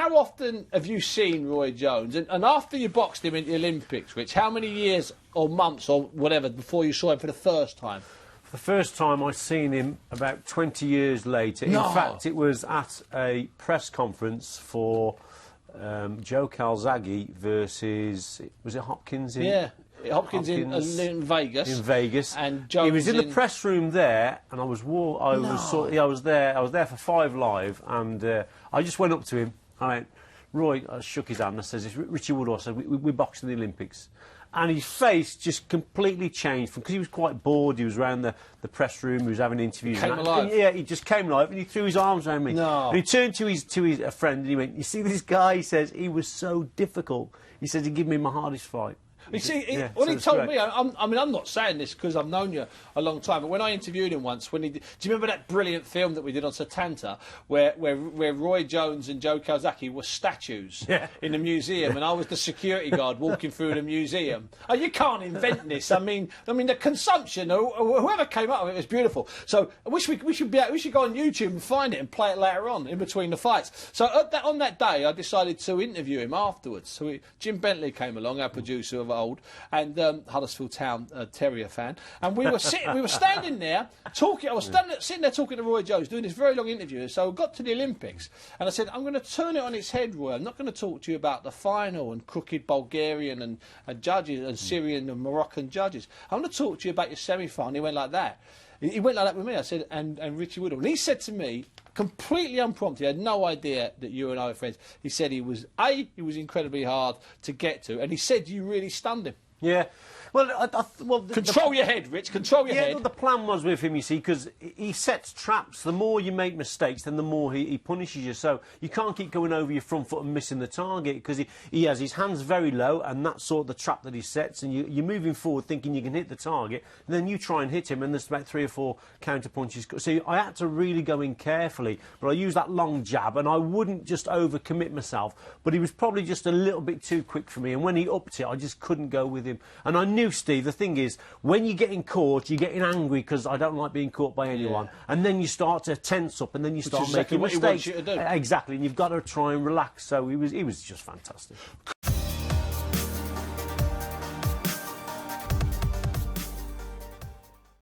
how often have you seen Roy Jones? And after you boxed him in the Olympics, Rich, how many years or months or whatever before you saw him for the first time? The first time I seen him about 20 years later. In fact, it was at a press conference for Joe Calzaghe versus, was it Hopkins? Hopkins in Vegas. In Vegas. And Jones he was in the press room there, and I was there for 5 Live, and I just went up to him. I went, Roy, I shook his hand. I says, "It's Richie Woodhall." I said, "We boxed in the Olympics." And his face just completely changed because he was quite bored. He was around the press room. He was having interviews. Came alive. Yeah, he just came alive, and he threw his arms around me. No. And he turned to his a friend, and he went, "You see this guy?" He says, "He was so difficult." He says, "He gave me my hardest fight." You see, he it's told great. me, I mean, I'm not saying this because I've known you a long time, but when I interviewed him once, do you remember that brilliant film that we did on Satanta, where Roy Jones and Joe Calzaghe were statues in the museum, and I was the security guard walking through the museum? Oh, you can't invent this. I mean, the consumption, or whoever came up with it was beautiful. So I wish we should go on YouTube and find it and play it later on in between the fights. So on that day, I decided to interview him afterwards. So Jim Bentley came along, our producer of old, and Huddersfield Town Terrier fan, and we were standing there talking. I was sitting there talking to Roy Jones, doing this very long interview. So I got to the Olympics, and I said, "I'm going to turn it on its head, Roy. I'm not going to talk to you about the final and crooked Bulgarian and judges and Syrian and Moroccan judges. I'm going to talk to you about your semi-final." He went like that. He went like that with me. I said, and Richie Woodhall. And he said to me, completely unprompted, he had no idea that you and I were friends. He said he was incredibly hard to get to, and he said you really stunned him. Yeah. Well, control your head, Rich. Control your head. Yeah, the plan was with him, you see, because he sets traps. The more you make mistakes, then the more he punishes you. So you can't keep going over your front foot and missing the target, because he has his hands very low, and that's sort of the trap that he sets. And you're moving forward thinking you can hit the target, and then you try and hit him, and there's about 3 or 4 counter punches. So I had to really go in carefully, but I used that long jab, and I wouldn't just overcommit myself. But he was probably just a little bit too quick for me, and when he upped it, I just couldn't go with him. And I knew, Steve, the thing is, when you're getting caught, you're getting angry because I don't like being caught by anyone, and then you start to tense up, and then you start making mistakes. What he wants you to do. Exactly, and you've got to try and relax. So he was just fantastic.